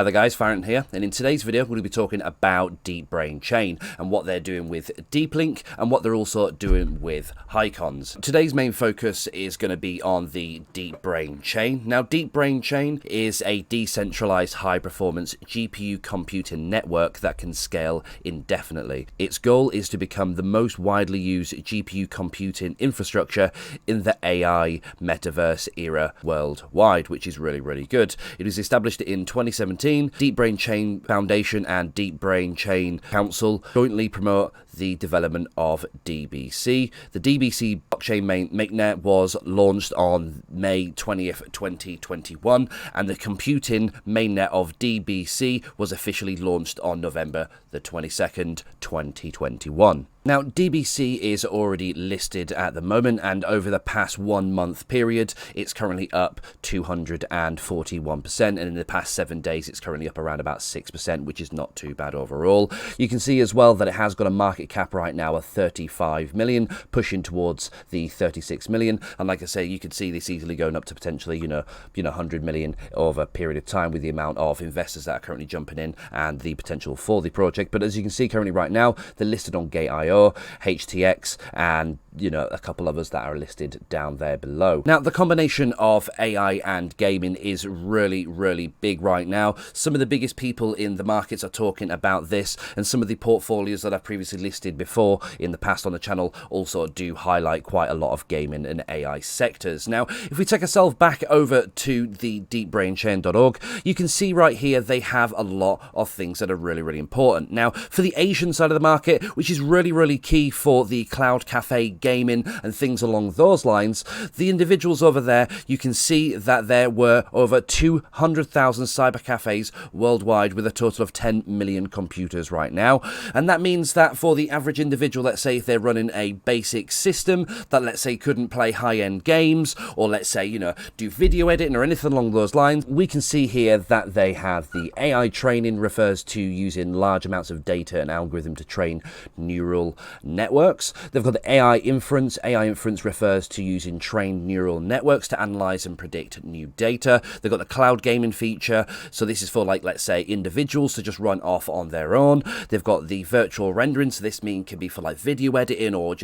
Hi there guys, Farron here, and in today's video we're going to be talking about DeepBrainChain and what they're doing with DeepLink and what they're also doing with Hycons. Today's main focus is going to be on the DeepBrainChain. Now DeepBrainChain is a decentralized high-performance GPU computing network that can scale indefinitely. Its goal is to become the most widely used GPU computing infrastructure in the AI metaverse era worldwide, which is really good. It was established in 2017. DeepBrainChain Foundation and DeepBrainChain Council jointly promote the development of DBC. The DBC blockchain mainnet was launched on May 20th, 2021, and the computing mainnet of DBC was officially launched on November the 22nd, 2021. Now, DBC is already listed at the moment, and over the past 1 month period, it's currently up 241%, and in the past 7 days, it's currently up around about 6%, which is not too bad overall. You can see as well that it has got a market cap right now of 35 million, pushing towards the 36 million, and like I say, you could see this easily going up to potentially, 100 million over a period of time with the amount of investors that are currently jumping in and the potential for the project. But as you can see currently right now, they're listed on Gate.io, HTX, and a couple others that are listed down there below. Now, the combination of AI and gaming is really big right now. Some of the biggest people in the markets are talking about this, and some of the portfolios that I've previously listed before in the past on the channel also do highlight quite a lot of gaming and AI sectors. Now, if we take ourselves back over to the DeepBrainChain.org, you can see right here they have a lot of things that are really important. Now, for the Asian side of the market, which is really key for the cloud cafe gaming and things along those lines, the individuals over there, you can see that there were over 200,000 cyber cafes worldwide with a total of 10 million computers right now. And that means that for the average individual, let's say if they're running a basic system that, let's say, couldn't play high-end games, or let's say, do video editing or anything along those lines, we can see here that they have the AI training, refers to using large amounts of data and algorithm to train neural networks. They've got the AI inference. AI inference refers to using trained neural networks to analyze and predict new data. They've got the cloud gaming feature. So this is for, like, let's say, individuals to just run off on their own. They've got the virtual rendering. So this can be for like video editing or,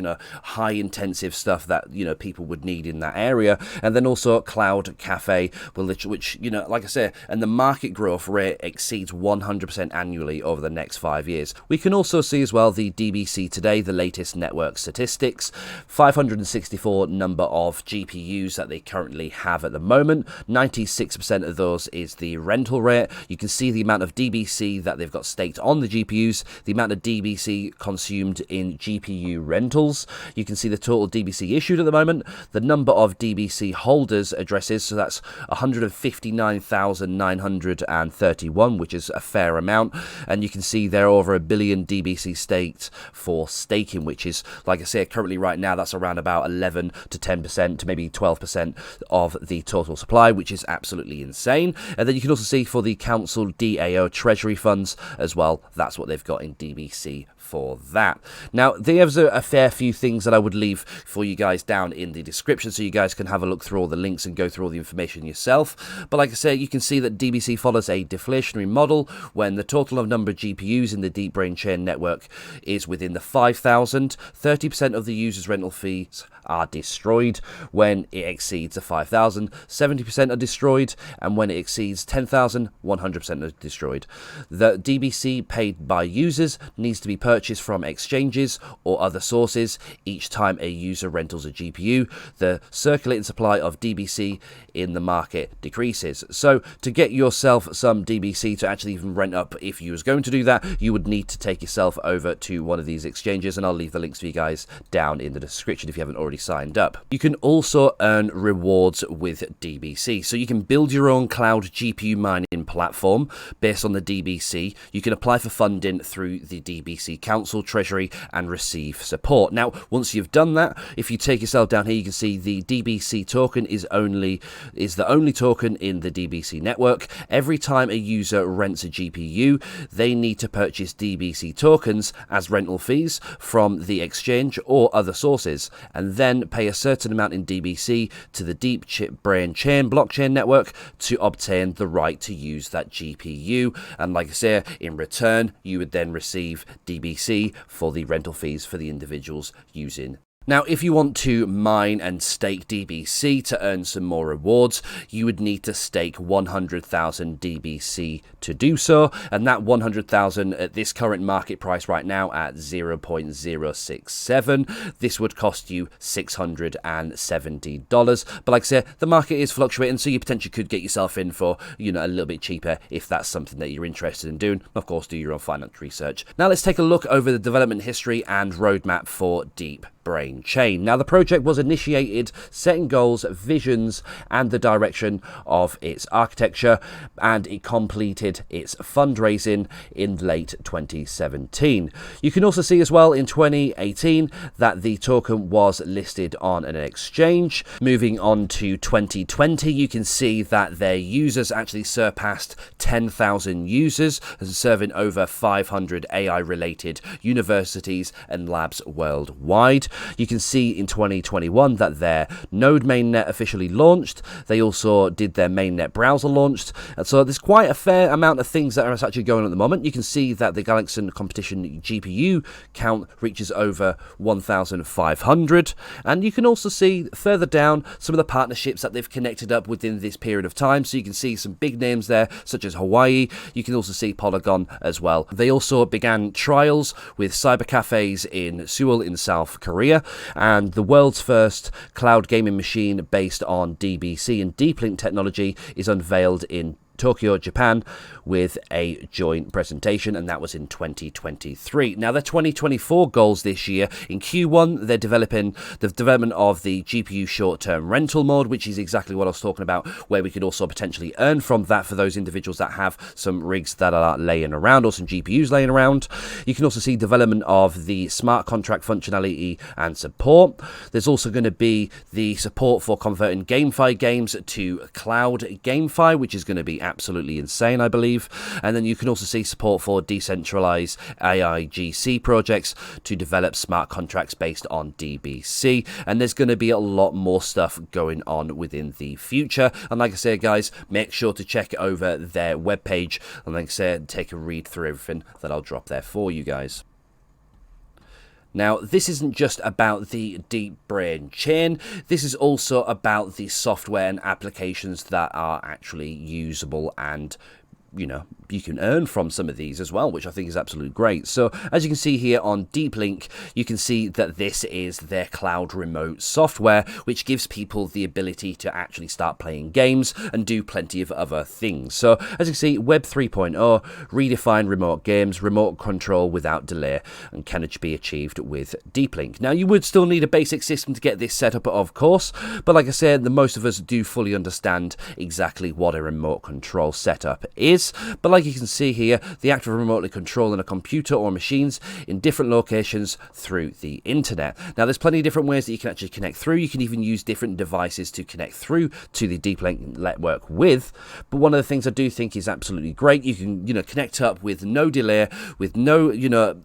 high intensive stuff that, people would need in that area. And then also cloud cafe, which, like I say, and the market growth rate exceeds 100% annually over the next 5 years. We can also see as well the DBC today, the latest network statistics, 564 number of GPUs that they currently have at the moment. 96% of those is the rental rate. You can see the amount of DBC that they've got staked on the GPUs, the amount of DBC consumed in GPU rentals. You can see the total DBC issued at the moment, the number of DBC holders addresses, so that's 159,931, which is a fair amount, and you can see there are over 1 billion DBC staked for staking, which is, like I say, currently right now that's around about 11 to 10% to maybe 12% of the total supply, which is absolutely insane. And then you can also see for the council DAO treasury funds as well, that's what they've got in DBC for that. Now, there's a fair few things that I would leave for you guys down in the description so you guys can have a look through all the links and go through all the information yourself. But like I say, you can see that DBC follows a deflationary model when the total of number of GPUs in the DeepBrainChain network is within the 5,000. 30% of the user's rental fees are destroyed. When it exceeds the 5,000, 70% are destroyed, and when it exceeds 10,000, 100% are destroyed. The DBC paid by users needs to be purchased from exchanges or other sources each time a user rentals a GPU. The circulating supply of DBC in the market decreases. So to get yourself some DBC to actually even rent up, if you was going to do that, you would need to take yourself over to one of these exchanges, and I'll leave the links for you guys down in the description if you haven't already signed up. You can also earn rewards with DBC. So you can build your own cloud GPU mining platform based on the DBC. You can apply for funding through the DBC council, treasury, and receive support. Now, once you've done that, if you take yourself down here, you can see the DBC token is the only token in the DBC network. Every time a user rents a GPU, they need to purchase DBC tokens as rental fees from the exchange or other sources, and then pay a certain amount in DBC to the DeepBrainChain blockchain network to obtain the right to use that GPU. And like I say, in return, you would then receive DBC for the rental fees for the individuals using. Now, if you want to mine and stake DBC to earn some more rewards, you would need to stake 100,000 DBC to do so, and that 100,000 at this current market price right now at 0.067, this would cost you $670. But like I said, the market is fluctuating, so you potentially could get yourself in for, a little bit cheaper if that's something that you're interested in doing. Of course, do your own financial research. Now, let's take a look over the development history and roadmap for DeepBrainChain. Now, the project was initiated setting goals, visions, and the direction of its architecture, and it completed its fundraising in late 2017. You can also see as well in 2018 that the token was listed on an exchange. Moving on to 2020, you can see that their users actually surpassed 10,000 users, serving over 500 AI-related universities and labs worldwide. You can see in 2021 that their node mainnet officially launched. They also did their mainnet browser launched. And so there's quite a fair amount of things that are actually going on at the moment. You can see that the Galaxy competition GPU count reaches over 1,500. And you can also see further down some of the partnerships that they've connected up within this period of time. So you can see some big names there, such as Hawaii. You can also see Polygon as well. They also began trials with cyber cafes in Seoul in South Korea, and the world's first cloud gaming machine based on DBC and DeepLink technology is unveiled in Tokyo, Japan, with a joint presentation, and that was in 2023. Now, their 2024 goals this year, in Q1, they're developing the development of the GPU short-term rental mode, which is exactly what I was talking about, where we could also potentially earn from that for those individuals that have some rigs that are laying around or some GPUs laying around. You can also see development of the smart contract functionality and support. There's also going to be the support for converting GameFi games to cloud GameFi, which is going to be absolutely insane, I believe. And then you can also see support for decentralized AIGC projects to develop smart contracts based on DBC. And there's going to be a lot more stuff going on within the future. And like I said, guys, make sure to check over their webpage. And like I said, take a read through everything that I'll drop there for you guys. Now, this isn't just about the DeepBrainChain, this is also about the software and applications that are actually usable and, you can earn from some of these as well, which I think is absolutely great. So as you can see here on DeepLink, you can see that this is their cloud remote software, which gives people the ability to actually start playing games and do plenty of other things. So as you can see, Web 3.0, redefine remote games, remote control without delay, and can be achieved with DeepLink. Now, you would still need a basic system to get this set up, of course, but like I said, the most of us do fully understand exactly what a remote control setup is. But like you can see here, the act of remotely controlling a computer or machines in different locations through the internet. Now, there's plenty of different ways that you can actually connect through. You can even use different devices to connect through to the DeepLink network with. But one of the things I do think is absolutely great, you can, connect up with no delay, with no,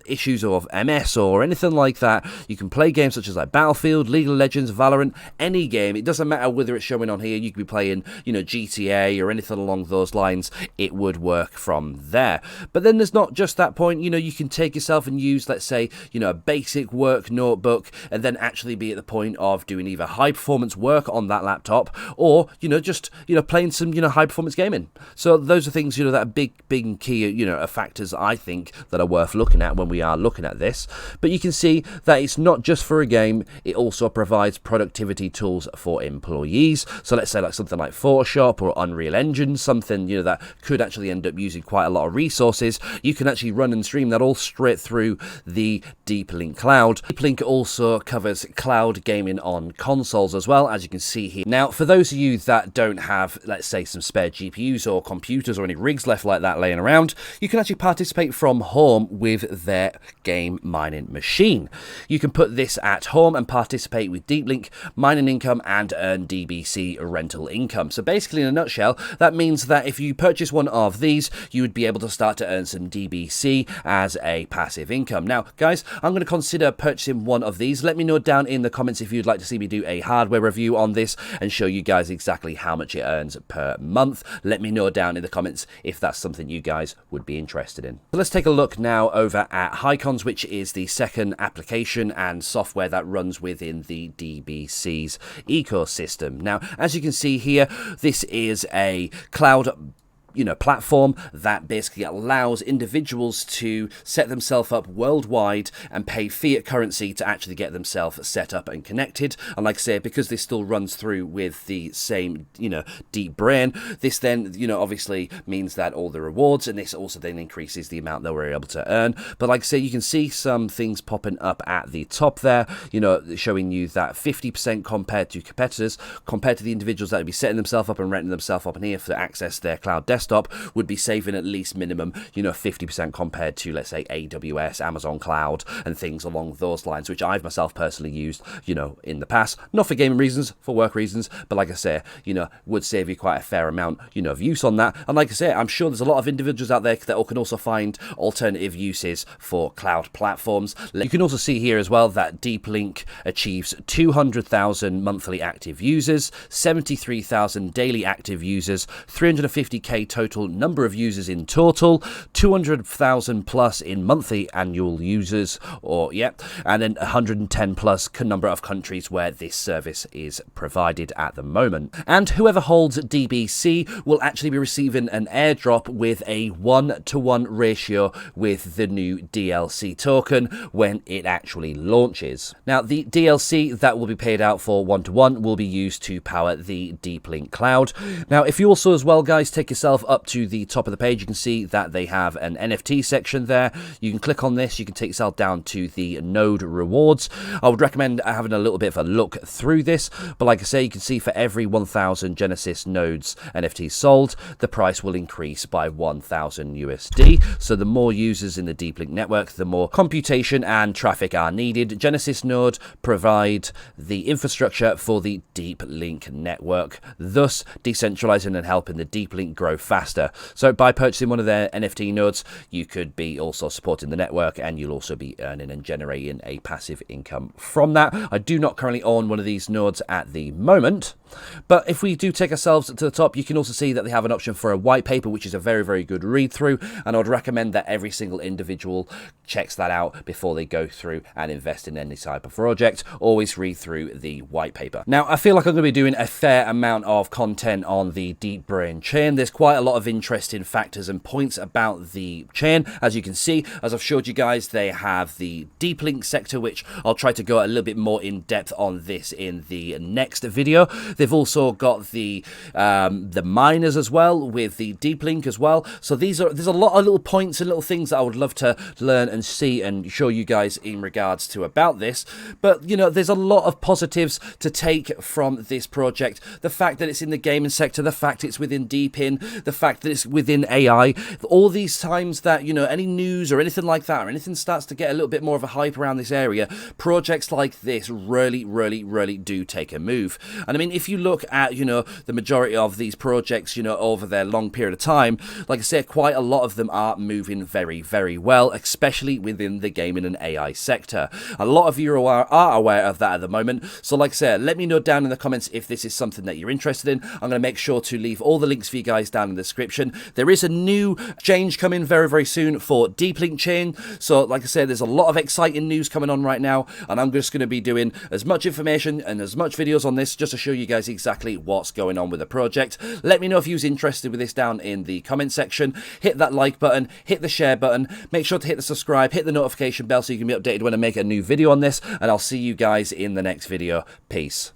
issues of MS or anything like that. You can play games such as like Battlefield, League of Legends, Valorant, any game. It doesn't matter whether it's showing on here. You could be playing, GTA or anything along those lines. It would work from there. But then there's not just that point. You can take yourself and use, let's say, a basic work notebook, and then actually be at the point of doing either high performance work on that laptop, or just playing some high performance gaming. So those are things that are big key factors, I think, that are worth looking at when we are looking at this. But you can see that it's not just for a game, it also provides productivity tools for employees. So let's say like something like Photoshop or Unreal Engine, something that could actually actually end up using quite a lot of resources, you can actually run and stream that all straight through the DeepLink cloud. DeepLink also covers cloud gaming on consoles as well, as you can see here. Now, for those of you that don't have, let's say, some spare GPUs or computers or any rigs left like that laying around, you can actually participate from home with their game mining machine. You can put this at home and participate with DeepLink, mining income, and earn DBC rental income. So basically, in a nutshell, that means that if you purchase one of these, you would be able to start to earn some DBC as a passive income. Now, guys, I'm going to consider purchasing one of these. Let me know down in the comments if you'd like to see me do a hardware review on this and show you guys exactly how much it earns per month. Let me know down in the comments if that's something you guys would be interested in. So let's take a look now over at Hycons, which is the second application and software that runs within the DBC's ecosystem. Now, as you can see here, this is a cloud platform that basically allows individuals to set themselves up worldwide and pay fiat currency to actually get themselves set up and connected. And like I say, because this still runs through with the same, deep brain, this then, obviously means that all the rewards, and this also then increases the amount that we're able to earn. But like I say, you can see some things popping up at the top there, showing you that 50% compared to competitors, compared to the individuals that would be setting themselves up and renting themselves up in here to access their cloud desktop, would be saving at least minimum 50% compared to, let's say, AWS, Amazon Cloud, and things along those lines, which I've myself personally used in the past, not for gaming reasons, for work reasons, but like I say, would save you quite a fair amount of use on that. And like I say, I'm sure there's a lot of individuals out there that can also find alternative uses for cloud platforms. You can also see here as well that DeepLink achieves 200,000 monthly active users, 73,000 daily active users, 350k total number of users in total, 200,000 plus in monthly annual users, and then 110 plus number of countries where this service is provided at the moment. And whoever holds DBC will actually be receiving an airdrop with a 1-to-1 ratio with the new DLC token when it actually launches. Now, the DLC that will be paid out for 1-to-1 will be used to power the DeepLink cloud. Now, if you also as well, guys, take yourself up to the top of the page, you can see that they have an NFT section there. You can click on this, you can take yourself down to the node rewards. I would recommend having a little bit of a look through this, but like I say, you can see for every 1,000 Genesis nodes NFTs sold, the price will increase by 1,000 USD. So the more users in the DeepLink network, the more computation and traffic are needed. Genesis node provide the infrastructure for the DeepLink network, thus decentralizing and helping the DeepLink grow faster. So by purchasing one of their NFT nodes, you could be also supporting the network, and you'll also be earning and generating a passive income from that. I do not currently own one of these nodes at the moment, but if we do take ourselves to the top, you can also see that they have an option for a white paper, which is a very, very good read through, and I would recommend that every single individual checks that out before they go through and invest in any type of project. Always read through the white paper. Now, I feel like I'm going to be doing a fair amount of content on the DeepBrainChain. There's quite a lot of interesting factors and points about the chain. As you can see, as I've showed you guys, they have the DeepLink sector, which I'll try to go a little bit more in depth on this in the next video. They've also got the miners as well with the DeepLink as well. So there's a lot of little points and little things that I would love to learn and see and show you guys in regards to about this. But there's a lot of positives to take from this project. The fact that it's in the gaming sector, the fact it's within DePin, the fact that it's within AI, all these times that any news or anything like that, or anything starts to get a little bit more of a hype around this area, projects like this really do take a move. And I mean, if you look at the majority of these projects over their long period of time, like I said, quite a lot of them are moving very well, especially within the gaming and AI sector. A lot of you are aware of that at the moment. So like I said, let me know down in the comments if this is something that you're interested in. I'm going to make sure to leave all the links for you guys down in the description. There is a new change coming very soon for DeepLink So like I said, there's a lot of exciting news coming on right now, and I'm just going to be doing as much information and as much videos on this just to show you guys exactly what's going on with the project. Let me know if you're interested with this down in the comment section. Hit that like button, hit the share button, make sure to hit the subscribe, hit the notification bell so you can be updated when I make a new video on this, and I'll see you guys in the next video. Peace.